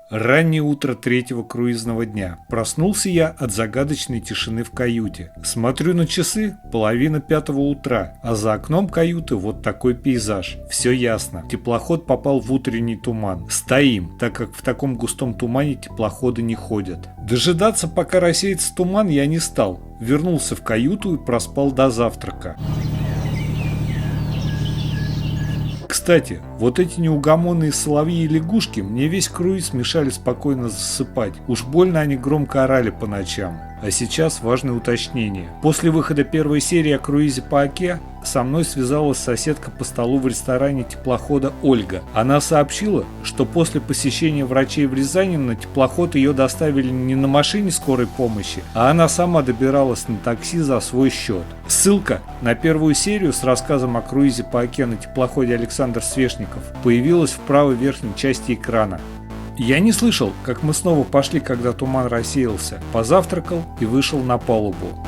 Раннее утро третьего круизного дня. Проснулся я от загадочной тишины в каюте. Смотрю на часы, 4:30 утра, а за окном каюты вот такой пейзаж. Все ясно. Теплоход попал в утренний туман. Стоим, так как в таком густом тумане теплоходы не ходят. Дожидаться, пока рассеется туман, я не стал. Вернулся в каюту и проспал до завтрака. Кстати, вот эти неугомонные соловьи и лягушки мне весь круиз мешали спокойно засыпать. Уж больно они громко орали по ночам. А сейчас важное уточнение. После выхода первой серии о круизе по Оке со мной связалась соседка по столу в ресторане теплохода Ольга. Она сообщила, что после посещения врачей в Рязани на теплоход ее доставили не на машине скорой помощи, а она сама добиралась на такси за свой счет. Ссылка на первую серию с рассказом о круизе по Оке на теплоходе Александр Свешников появилась в правой верхней части экрана. Я не слышал, как мы снова пошли, когда туман рассеялся, позавтракал и вышел на палубу.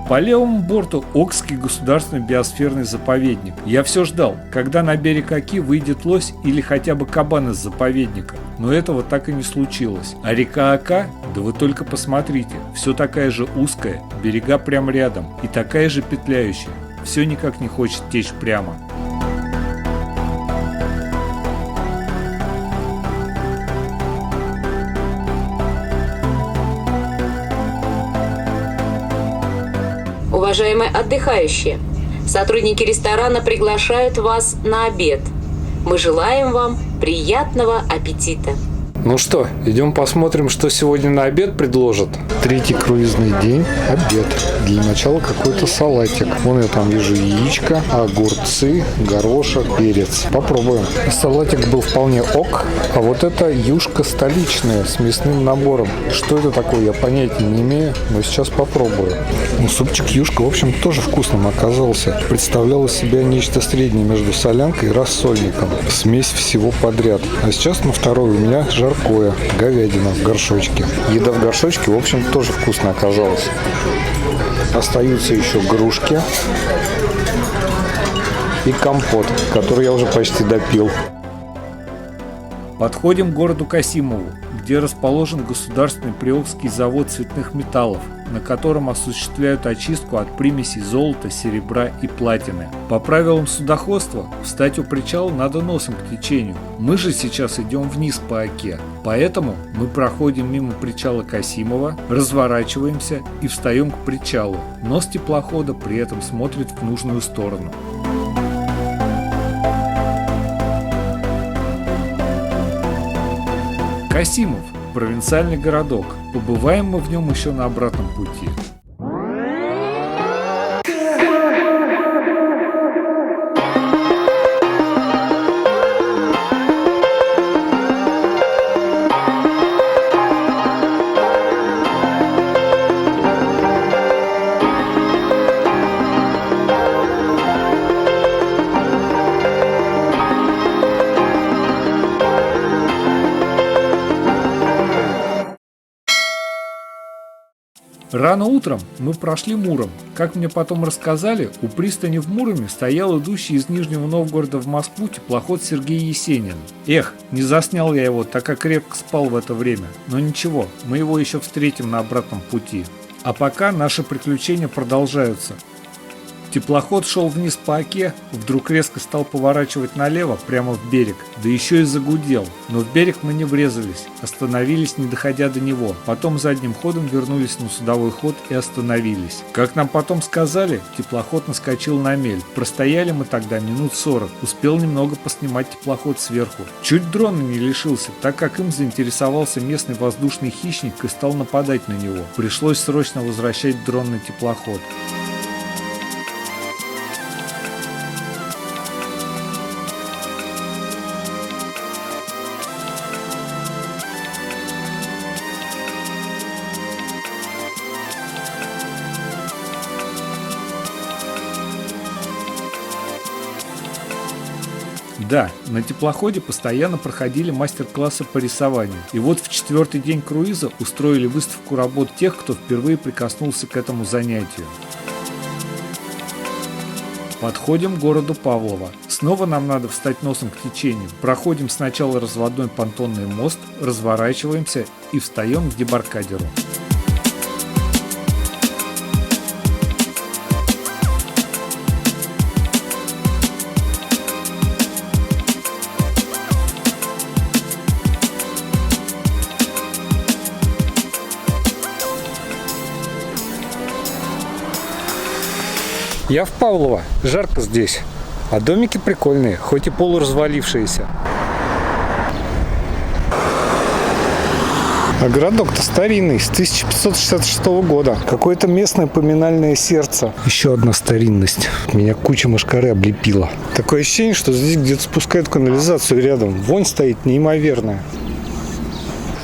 По левому борту Окский государственный биосферный заповедник. Я все ждал, когда на берег Оки выйдет лось или хотя бы кабан из заповедника. Но этого так и не случилось. А река Ока, да вы только посмотрите, все такая же узкая, берега прямо рядом и такая же петляющая. Все никак не хочет течь прямо. Уважаемые отдыхающие, сотрудники ресторана приглашают вас на обед. Мы желаем вам приятного аппетита. Ну что, идем посмотрим, что сегодня на обед предложат. Третий круизный день, обед. Для начала какой-то салатик. Вон я там вижу яичко, огурцы, горошек, перец. Попробуем. Салатик был вполне ок, а вот это юшка столичная с мясным набором. Что это такое, я понятия не имею, но сейчас попробую. Ну, супчик юшка, в общем, тоже вкусным оказался. Представлял из себя нечто среднее между солянкой и рассольником. Смесь всего подряд. А сейчас на второй у меня жаркое, говядина в горшочке. Еда в горшочке, в общем, тоже вкусно оказалась. Остаются еще грушки и компот, который я уже почти допил. Подходим к городу Касимову, где расположен государственный Приокский завод цветных металлов, на котором осуществляют очистку от примесей золота, серебра и платины. По правилам судоходства, встать у причала надо носом к течению. Мы же сейчас идем вниз по Оке, поэтому мы проходим мимо причала Касимова, разворачиваемся и встаем к причалу. Нос теплохода при этом смотрит в нужную сторону. Касимов – провинциальный городок. Побываем мы в нем еще на обратном пути. Рано утром мы прошли Муром. Как мне потом рассказали, у пристани в Муроме стоял идущий из Нижнего Новгорода в Москву теплоход Сергей Есенин. Эх, не заснял я его, так как крепко спал в это время. Но ничего, мы его еще встретим на обратном пути. А пока наши приключения продолжаются. Теплоход шел вниз по Оке, вдруг резко стал поворачивать налево, прямо в берег, да еще и загудел. Но в берег мы не врезались, остановились, не доходя до него. Потом задним ходом вернулись на судовой ход и остановились. Как нам потом сказали, теплоход наскочил на мель. Простояли мы тогда минут 40, успел немного поснимать теплоход сверху. Чуть дрона не лишился, так как им заинтересовался местный воздушный хищник и стал нападать на него. Пришлось срочно возвращать дрон на теплоход. Да, на теплоходе постоянно проходили мастер-классы по рисованию. И вот в 4-й день круиза устроили выставку работ тех, кто впервые прикоснулся к этому занятию. Подходим к городу Павлово. Снова нам надо встать носом к течению. Проходим сначала разводной понтонный мост, разворачиваемся и встаем к дебаркадеру. Я в Павлово, жарко здесь, а домики прикольные, хоть и полуразвалившиеся. А городок-то старинный, с 1566 года. Какое-то местное поминальное сердце. Еще одна старинность. Меня куча мошкары облепила. Такое ощущение, что здесь где-то спускают канализацию рядом. Вонь стоит неимоверная.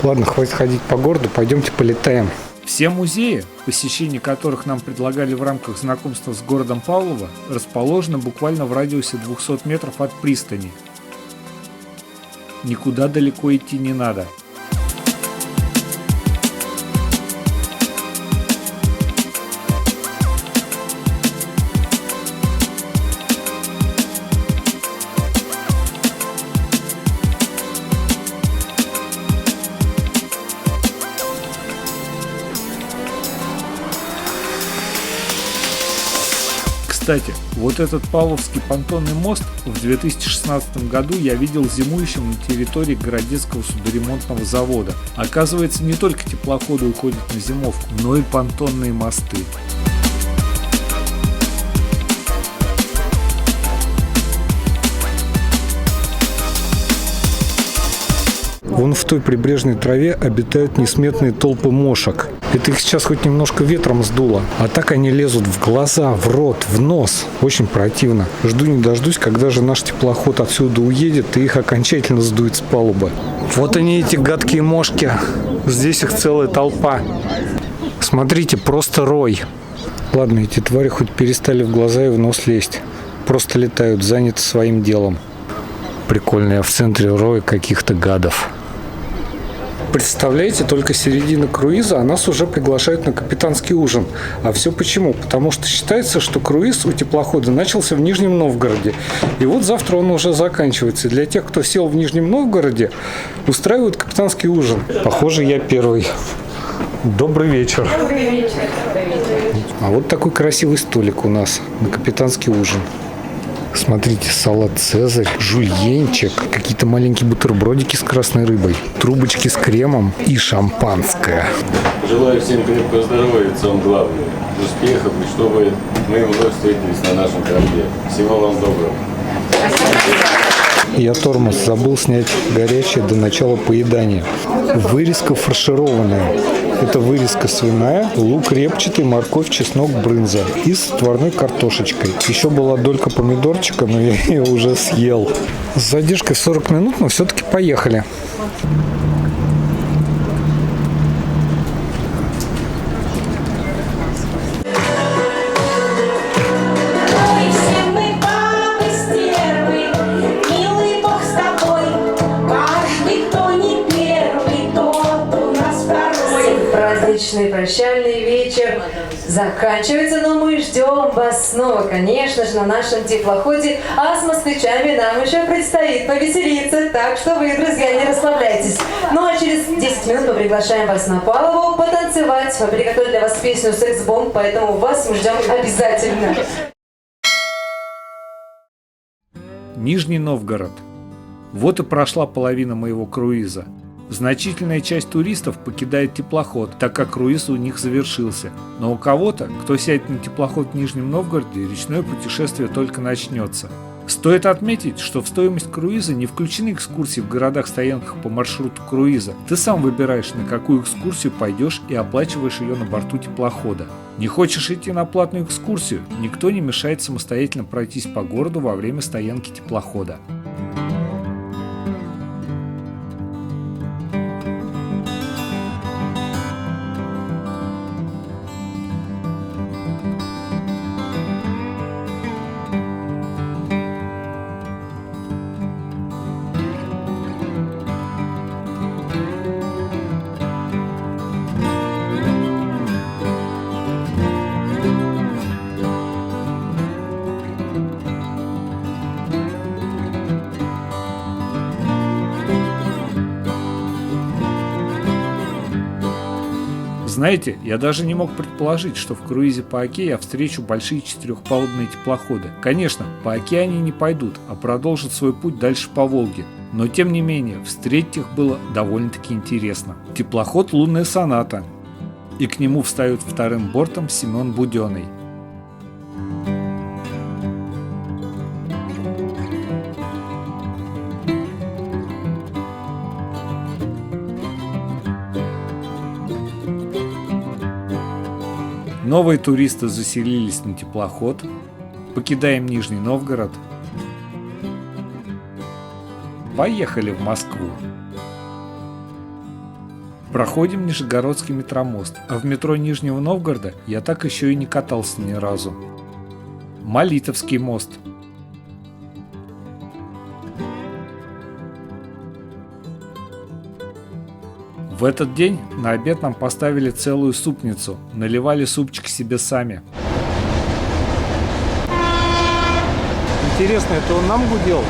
Ладно, хватит ходить по городу, пойдемте полетаем. Все музеи, посещение которых нам предлагали в рамках знакомства с городом Павлово, расположены буквально в радиусе 200 метров от пристани. Никуда далеко идти не надо. Кстати, вот этот Павловский понтонный мост в 2016 году я видел зимующим на территории Городецкого судоремонтного завода. Оказывается, не только теплоходы уходят на зимовку, но и понтонные мосты. Вон в той прибрежной траве обитают несметные толпы мошек. Это их сейчас хоть немножко ветром сдуло. А так они лезут в глаза, в рот, в нос. Очень противно. Жду не дождусь, когда же наш теплоход отсюда уедет и их окончательно сдует с палубы. Вот они, эти гадкие мошки. Здесь их целая толпа. Смотрите, просто рой. Ладно, эти твари хоть перестали в глаза и в нос лезть. Просто летают, заняты своим делом. Прикольно, я в центре роя каких-то гадов. Представляете, только середина круиза, а нас уже приглашают на капитанский ужин. А все почему? Потому что считается, что круиз у теплохода начался в Нижнем Новгороде. И вот завтра он уже заканчивается. Для тех, кто сел в Нижнем Новгороде, устраивают капитанский ужин. Похоже, я первый. Добрый вечер. Добрый вечер. А вот такой красивый столик у нас на капитанский ужин. Смотрите, салат «Цезарь», жульенчик, какие-то маленькие бутербродики с красной рыбой, трубочки с кремом и шампанское. Желаю всем крепкого здоровья, это самое главное. Успехов, и чтобы мы вновь встретились на нашем корабле. Всего вам доброго. Я тормоз забыл снять горячее до начала поедания. Вырезка фаршированная. Это вырезка свиная, лук репчатый, морковь, чеснок, брынза. И с отварной картошечкой. Еще была долька помидорчика, но я ее уже съел. С задержкой в 40 минут, но все-таки поехали. Праздничный прощальный вечер заканчивается, но мы ждем вас снова, конечно же, на нашем теплоходе, а с москвичами нам еще предстоит повеселиться, так что вы, друзья, не расслабляйтесь. Ну а через 10 минут мы приглашаем вас на Павлову потанцевать. Мы приготовили для вас песню «Секс-бомб», поэтому вас мы ждем обязательно. Нижний Новгород. Вот и прошла половина моего круиза. Значительная часть туристов покидает теплоход, так как круиз у них завершился. Но у кого-то, кто сядет на теплоход в Нижнем Новгороде, речное путешествие только начнется. Стоит отметить, что в стоимость круиза не включены экскурсии в городах-стоянках по маршруту круиза. Ты сам выбираешь, на какую экскурсию пойдешь и оплачиваешь ее на борту теплохода. Не хочешь идти на платную экскурсию? Никто не мешает самостоятельно пройтись по городу во время стоянки теплохода. Знаете, я даже не мог предположить, что в круизе по Оке я встречу большие четырехпалубные теплоходы. Конечно, по Оке они не пойдут, а продолжат свой путь дальше по Волге. Но тем не менее, встретить их было довольно-таки интересно. Теплоход «Лунная соната». И к нему встает вторым бортом Семен Буденный. Новые туристы заселились на теплоход. Покидаем Нижний Новгород. Поехали в Москву. Проходим Нижегородский метромост, а в метро Нижнего Новгорода я так еще и не катался ни разу. Молитовский мост. В этот день на обед нам поставили целую супницу, наливали супчик себе сами. Интересно, это он нам гудел?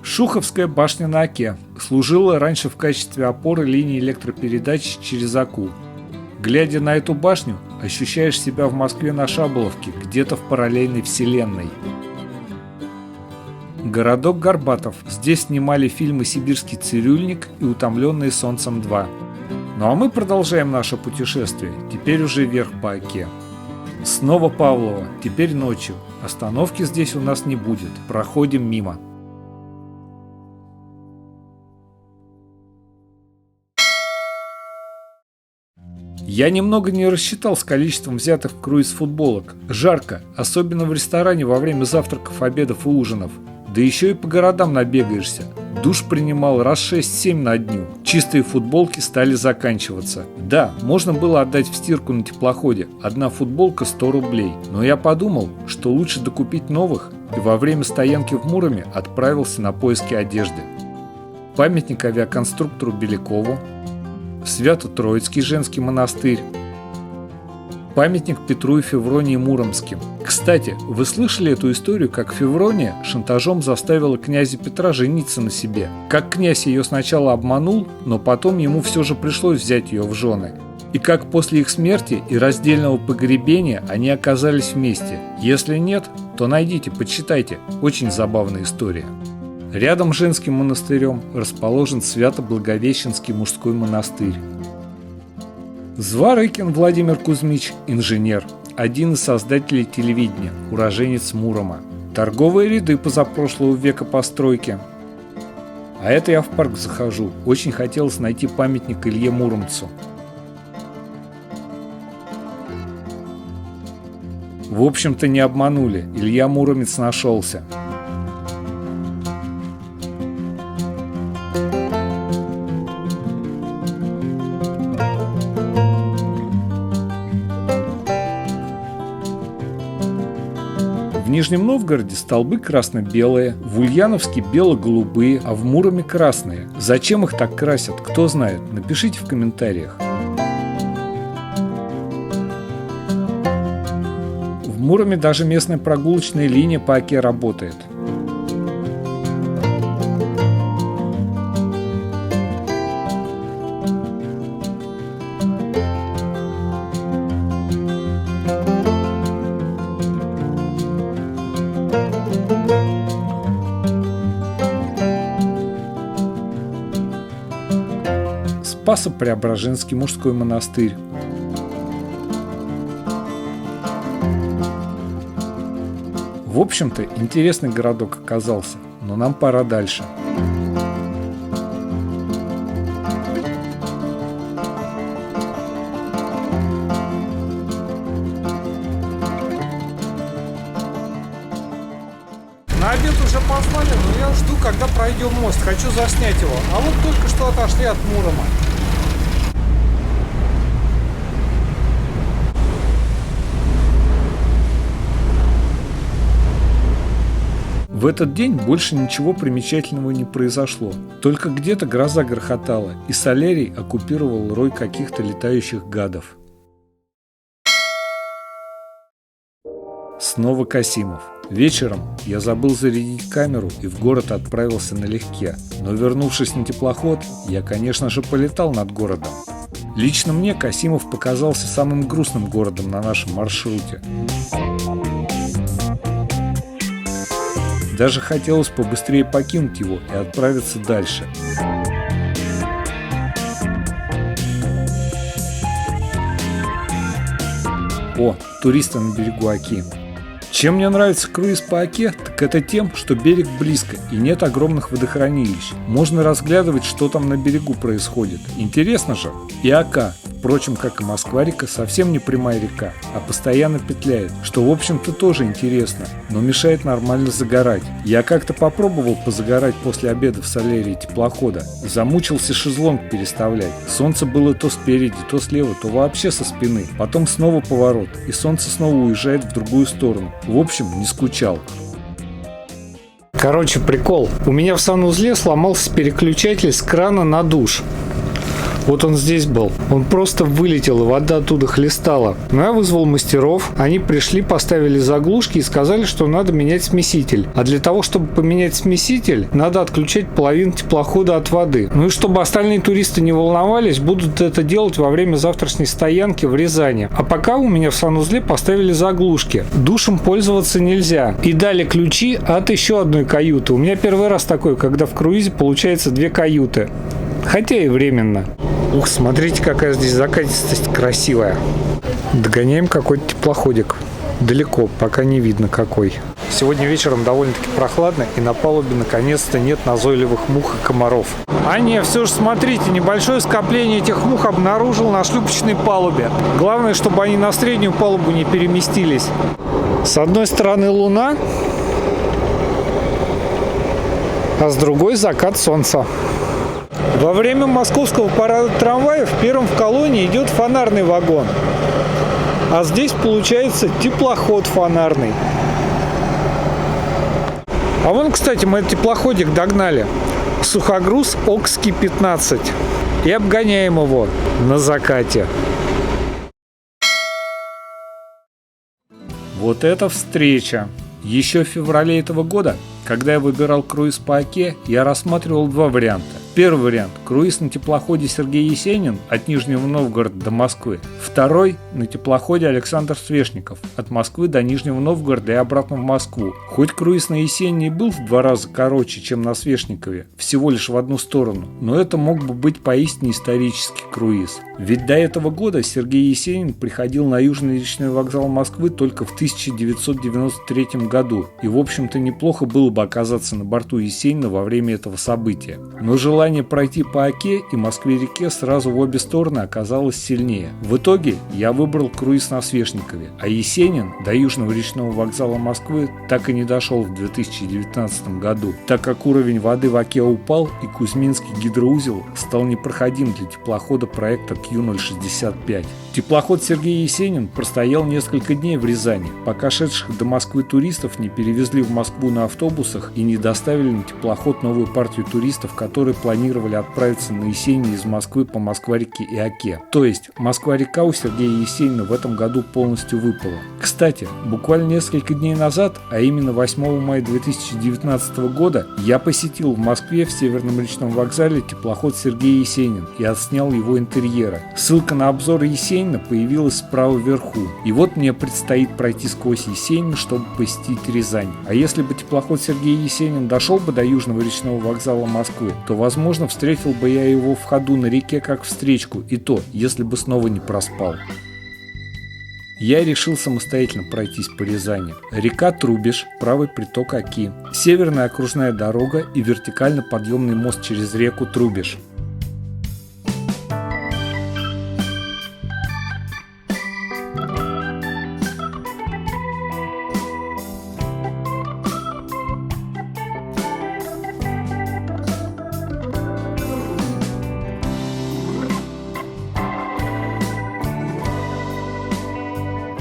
Шуховская башня на Оке служила раньше в качестве опоры линии электропередач через Оку. Глядя на эту башню, ощущаешь себя в Москве на Шаболовке, где-то в параллельной вселенной. Городок Горбатов. Здесь снимали фильмы «Сибирский цирюльник» и «Утомленные солнцем 2». Ну а мы продолжаем наше путешествие, теперь уже вверх по Оке. Снова Павлово, теперь ночью. Остановки здесь у нас не будет, проходим мимо. Я немного не рассчитал с количеством взятых в круиз футболок. Жарко, особенно в ресторане во время завтраков, обедов и ужинов. Да еще и по городам набегаешься. Душ принимал раз 6-7 на дню. Чистые футболки стали заканчиваться. Да, можно было отдать в стирку на теплоходе. Одна футболка 100 рублей. Но я подумал, что лучше докупить новых, и во время стоянки в Муроме отправился на поиски одежды. Памятник авиаконструктору Белякову. Свято-Троицкий женский монастырь. Памятник Петру и Февронии Муромским. Кстати, вы слышали эту историю, как Феврония шантажом заставила князя Петра жениться на себе? Как князь ее сначала обманул, но потом ему все же пришлось взять ее в жены. И как после их смерти и раздельного погребения они оказались вместе. Если нет, то найдите, почитайте. Очень забавная история. Рядом с женским монастырем расположен Свято-Благовещенский мужской монастырь. Зворыкин Владимир Кузьмич – инженер, один из создателей телевидения, уроженец Мурома. Торговые ряды позапрошлого века постройки. А это я в парк захожу, очень хотелось найти памятник Илье Муромцу. В общем-то не обманули, Илья Муромец нашелся. В Нижнем Новгороде столбы красно-белые, в Ульяновске бело-голубые, а в Муроме красные. Зачем их так красят, кто знает, напишите в комментариях. В Муроме даже местная прогулочная линия по Оке работает. Спасо-Преображенский мужской монастырь. В общем-то, интересный городок оказался, но нам пора дальше. На обед уже послали, но я жду, когда пройдем мост. Хочу заснять его. А вот только что отошли от Мурома. В этот день больше ничего примечательного не произошло. Только где-то гроза грохотала, и Солярий оккупировал рой каких-то летающих гадов. Снова Касимов. Вечером я забыл зарядить камеру и в город отправился налегке. Но вернувшись на теплоход, я, конечно же, полетал над городом. Лично мне Касимов показался самым грустным городом на нашем маршруте. Даже хотелось побыстрее покинуть его и отправиться дальше. О, туристы на берегу Оки. Чем мне нравится круиз по Оке, так это тем, что берег близко и нет огромных водохранилищ. Можно разглядывать, что там на берегу происходит. Интересно же. И Ока, впрочем, как и Москва-река, совсем не прямая река, а постоянно петляет, что в общем-то тоже интересно, но мешает нормально загорать. Я как-то попробовал позагорать после обеда в солярии теплохода. Замучился шезлонг переставлять. Солнце было то спереди, то слева, то вообще со спины. Потом снова поворот, и солнце снова уезжает в другую сторону. В общем, не скучал. Короче, прикол. У меня в санузле сломался переключатель с крана на душ. Вот он здесь был. Он просто вылетел, и вода оттуда хлестала. Но я вызвал мастеров. Они пришли, поставили заглушки и сказали, что надо менять смеситель. А для того, чтобы поменять смеситель, надо отключать половину теплохода от воды. Ну и чтобы остальные туристы не волновались, будут это делать во время завтрашней стоянки в Рязани. А пока у меня в санузле поставили заглушки. Душем пользоваться нельзя. И дали ключи от еще одной каюты. У меня первый раз такое, когда в круизе получается 2 каюты. Хотя и временно. Ух, смотрите, какая здесь закатистость красивая. Догоняем какой-то теплоходик. Далеко, пока не видно какой. Сегодня вечером довольно-таки прохладно, и на палубе наконец-то нет назойливых мух и комаров. А не, все же смотрите, небольшое скопление этих мух обнаружил на шлюпочной палубе. Главное, чтобы они на среднюю палубу не переместились. С одной стороны луна, а с другой закат солнца. Во время московского парада трамваев первым в колонне идет фонарный вагон. А здесь получается теплоход фонарный. А вон, кстати, мы этот теплоходик догнали. Сухогруз Окский 15. И обгоняем его на закате. Вот это встреча! Еще в феврале этого года, когда я выбирал круиз по Оке, я рассматривал 2 варианта. Первый вариант – круиз на теплоходе Сергей Есенин от Нижнего Новгорода до Москвы. Второй – на теплоходе Александр Свешников от Москвы до Нижнего Новгорода и обратно в Москву. Хоть круиз на Есенине был в 2 раза короче, чем на Свешникове, всего лишь в одну сторону, но это мог бы быть поистине исторический круиз. Ведь до этого года Сергей Есенин приходил на Южный речной вокзал Москвы только в 1993 году, и в общем-то неплохо было бы оказаться на борту Есенина во время этого события. Но желание пройти по Оке и Москве-реке сразу в обе стороны оказалось сильнее. В итоге я выбрал круиз на Свешникове, а Есенин до Южного речного вокзала Москвы так и не дошел в 2019 году, так как уровень воды в Оке упал и Кузьминский гидроузел стал непроходим для теплохода проекта Q065. Теплоход Сергей Есенин простоял несколько дней в Рязани, пока шедших до Москвы туристов не перевезли в Москву на автобусах и не доставили на теплоход новую партию туристов, которые планировали отправиться на Есенин из Москвы по Москва-реке и Оке. То есть Москва-река у Сергея Есенина в этом году полностью выпала. Кстати, буквально несколько дней назад, а именно 8 мая 2019 года, я посетил в Москве в Северном речном вокзале теплоход Сергей Есенин и отснял его интерьеры. Ссылка на обзор Есенина появилась справа вверху. И вот мне предстоит пройти сквозь Есенин, чтобы посетить Рязань. А если бы теплоход Сергей Есенин дошел бы до Южного речного вокзала Москвы, то, возможно, встретил бы я его в ходу на реке как встречку, и то, если бы снова не проспал. Я решил самостоятельно пройтись по Рязани. Река Трубеж, правый приток Оки, северная окружная дорога и вертикально подъемный мост через реку Трубеж.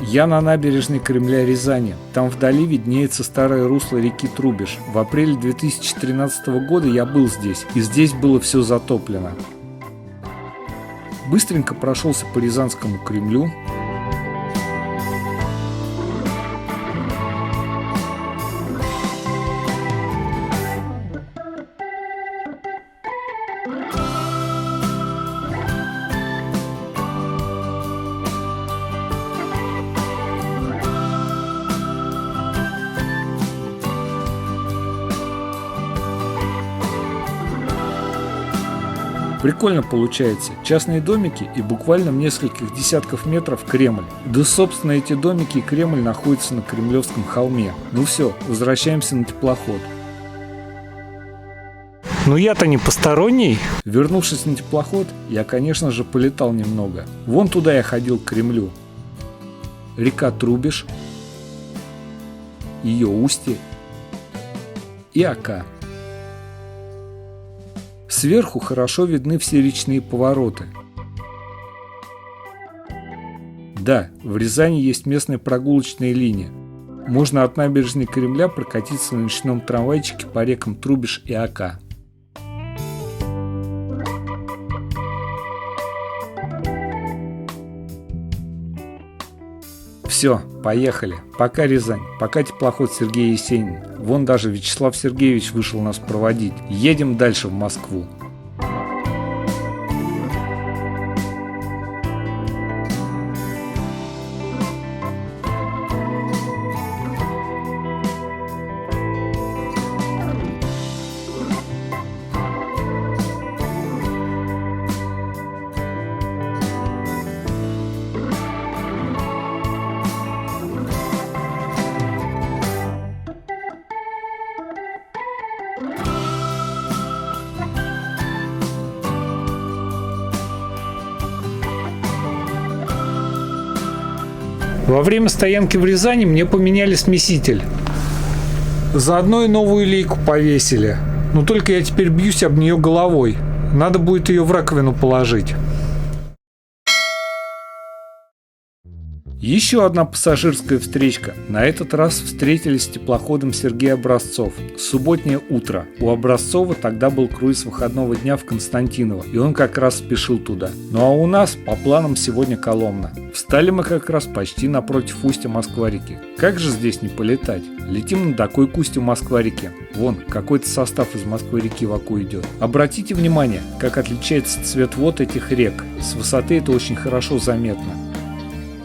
Я на набережной Кремля Рязани. Там вдали виднеется старое русло реки Трубеж. В апреле 2013 года я был здесь, и здесь было все затоплено. Быстренько прошелся по Рязанскому Кремлю. Прикольно получается. Частные домики и буквально в нескольких десятков метров Кремль. Да, собственно, эти домики и Кремль находятся на Кремлевском холме. Ну все, возвращаемся на теплоход. Ну я-то не посторонний. Вернувшись на теплоход, я, конечно же, полетал немного. Вон туда я ходил, к Кремлю. Река Трубеж, ее устье и Ока. Сверху хорошо видны все речные повороты. Да, в Рязани есть местная прогулочная линия. Можно от набережной Кремля прокатиться на ночном трамвайчике по рекам Трубеж и Ока. Все, поехали. Пока, Рязань, пока теплоход Сергей Есенин. Вон даже Вячеслав Сергеевич вышел нас проводить. Едем дальше в Москву. Во время стоянки в Рязани мне поменяли смеситель. Заодно и новую лейку повесили. Но только я теперь бьюсь об нее головой. Надо будет ее в раковину положить. Еще одна пассажирская встречка. На этот раз встретились с теплоходом Сергей Образцов. Субботнее утро. У Образцова тогда был круиз выходного дня в Константиново, и он как раз спешил туда. Ну а у нас по планам сегодня Коломна. Встали мы как раз почти напротив устья Москва-реки. Как же здесь не полетать? Летим над Окой к устью Москва-реки. Вон, какой-то состав из Москвы-реки в Оку идет. Обратите внимание, как отличается цвет вод этих рек. С высоты это очень хорошо заметно.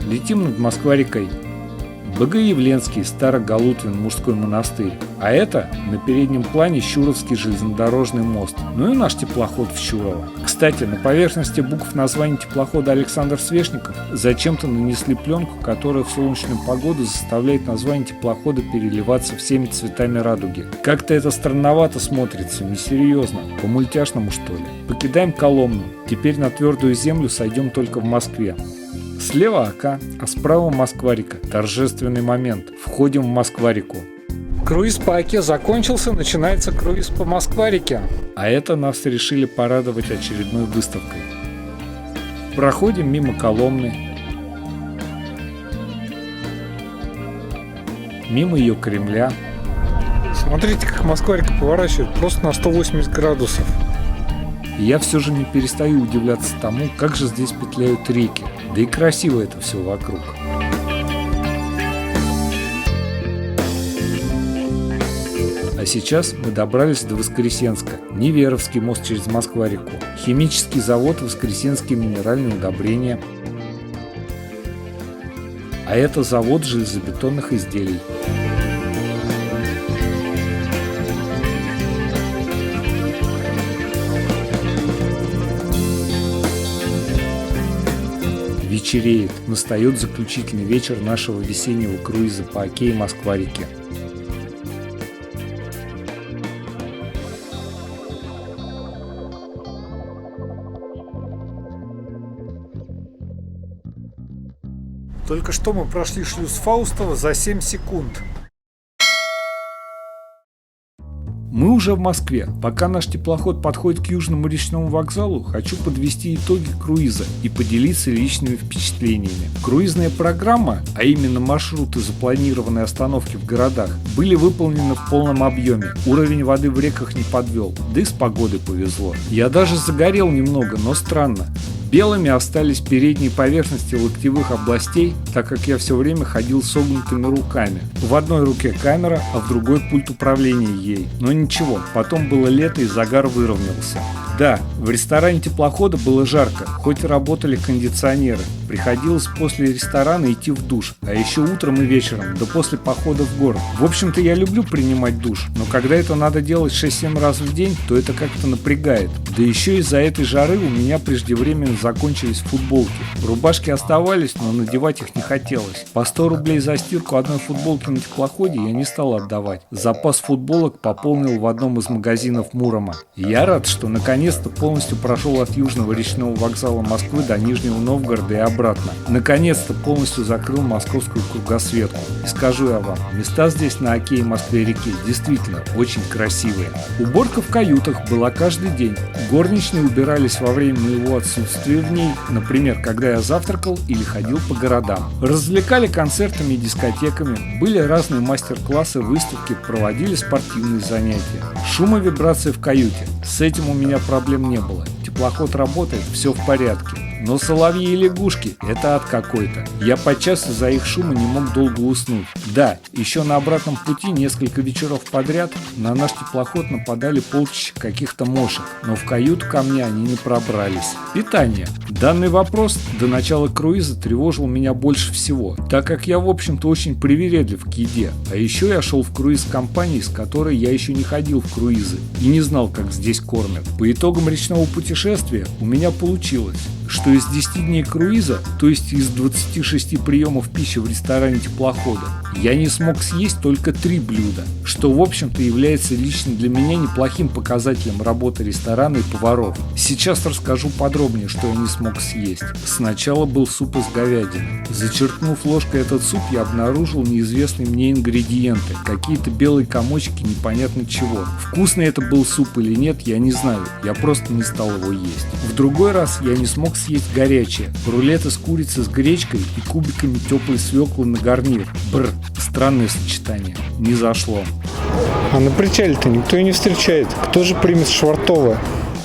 Летим над Москва-рекой. Богоявленский, Старогалутвин, мужской монастырь. А это на переднем плане Щуровский железнодорожный мост. Ну и наш теплоход в Щурово. Кстати, на поверхности букв названия теплохода Александр Свешников зачем-то нанесли пленку, которая в солнечную погоду заставляет название теплохода переливаться всеми цветами радуги. Как-то это странновато смотрится, несерьезно. По-мультяшному, что ли. Покидаем Коломну. Теперь на твердую землю сойдем только в Москве. Слева Ока, а справа Москва-река. Торжественный момент. Входим в Москва-реку. Круиз по Оке закончился, начинается круиз по Москва-реке. А это нас решили порадовать очередной выставкой. Проходим мимо Коломны, мимо ее Кремля. Смотрите, как Москва-река поворачивает просто на 180 градусов. И я все же не перестаю удивляться тому, как же здесь петляют реки. Да и красиво это все вокруг. А сейчас мы добрались до Воскресенска. Неверовский мост через Москва-реку. Химический завод Воскресенские минеральные удобрения. А это завод железобетонных изделий. Вечереет. Настает заключительный вечер нашего весеннего круиза по Оке и Москва-реке. Только что мы прошли шлюз Фаустова за 7 секунд. Мы уже в Москве. Пока наш теплоход подходит к Южному речному вокзалу, хочу подвести итоги круиза и поделиться личными впечатлениями. Круизная программа, а именно маршруты запланированной остановки в городах, были выполнены в полном объеме. Уровень воды в реках не подвел, да и с погодой повезло. Я даже загорел немного, но странно. Белыми остались передние поверхности локтевых областей, так как я все время ходил с согнутыми руками. В одной руке камера, а в другой пульт управления ей. Но ничего, потом было лето и загар выровнялся. Да, в ресторане теплохода было жарко, хоть и работали кондиционеры. Приходилось после ресторана идти в душ, а еще утром и вечером, да после похода в город. В общем-то, я люблю принимать душ, но когда это надо делать 6-7 раз в день, то это как-то напрягает. Да еще из-за этой жары у меня преждевременно закончились футболки. Рубашки оставались, но надевать их не хотелось. По 100 рублей за стирку одной футболки на теплоходе я не стал отдавать. Запас футболок пополнил в одном из магазинов Мурома. И я рад, что наконец-то полностью прошел от Южного речного вокзала Москвы до Нижнего Новгорода и обратно. Наконец-то полностью закрыл московскую кругосветку. И скажу я вам, места здесь на Оке и Москве-реке действительно очень красивые. Уборка в каютах была каждый день. Горничные убирались во время моего отсутствия в ней, например, когда я завтракал или ходил по городам. Развлекали концертами и дискотеками, были разные мастер-классы, выставки, проводили спортивные занятия. Шум и вибрации в каюте. С этим у меня проблем не было. Теплоход работает, все в порядке. Но соловьи и лягушки – это ад какой-то. Я подчас из-за их шума не мог долго уснуть. Да, еще на обратном пути несколько вечеров подряд на наш теплоход нападали полчища каких-то мошек, но в каюту ко мне они не пробрались. Питание. Данный вопрос до начала круиза тревожил меня больше всего, так как я, в общем-то, очень привередлив к еде. А еще я шел в круиз компании, с которой я еще не ходил в круизы и не знал, как здесь кормят. По итогам речного путешествия у меня получилось, что из 10 дней круиза, то есть из 26 приемов пищи в ресторане теплохода, я не смог съесть только 3 блюда, что в общем-то является лично для меня неплохим показателем работы ресторана и поваров. Сейчас расскажу подробнее, что я не смог съесть. Сначала был суп из говядины. Зачерпнув ложкой этот суп, я обнаружил неизвестные мне ингредиенты, какие-то белые комочки непонятно чего. Вкусный это был суп или нет, я не знаю, я просто не стал его есть. В другой раз я не смог съесть горячее. Рулет из курицы с гречкой и кубиками теплой свеклы на гарнир. Бррр, странное сочетание. Не зашло. А на причале-то никто и не встречает. Кто же примет Швартова?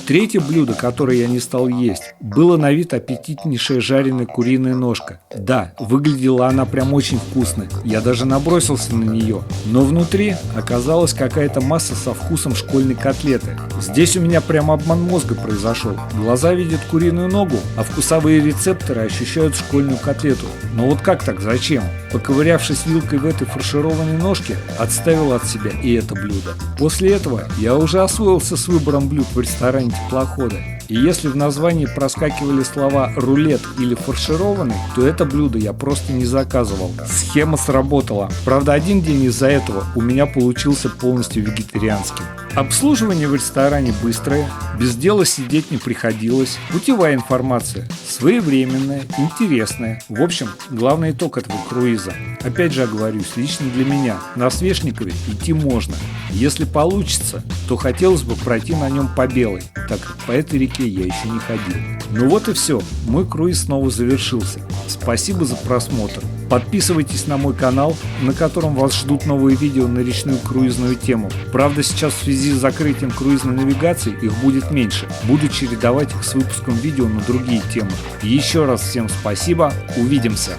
Третье блюдо, которое я не стал есть, было на вид аппетитнейшая жареная куриная ножка. Да, выглядела она прям очень вкусно, я даже набросился на нее, но внутри оказалась какая-то масса со вкусом школьной котлеты. Здесь у меня прям обман мозга произошел. Глаза видят куриную ногу, а вкусовые рецепторы ощущают школьную котлету. Но вот как так, зачем? Поковырявшись вилкой в этой фаршированной ножке, отставил от себя и это блюдо. После этого я уже освоился с выбором блюд в ресторане теплохода. И если в названии проскакивали слова «рулет» или «фаршированный», то это блюдо я просто не заказывал. Схема сработала. Правда, один день из-за этого у меня получился полностью вегетарианским. Обслуживание в ресторане быстрое, без дела сидеть не приходилось, путевая информация своевременная, интересная. В общем, главный итог этого круиза. Опять же оговорюсь, лично для меня на Свешникове идти можно. Если получится, то хотелось бы пройти на нем по Белой, так как по этой реке я еще не ходил. Ну вот и все, мой круиз снова завершился. Спасибо за просмотр. Подписывайтесь на мой канал, на котором вас ждут новые видео на речную круизную тему. Правда, сейчас в связи с закрытием круизной навигации их будет меньше. Буду чередовать их с выпуском видео на другие темы. Еще раз всем спасибо, увидимся!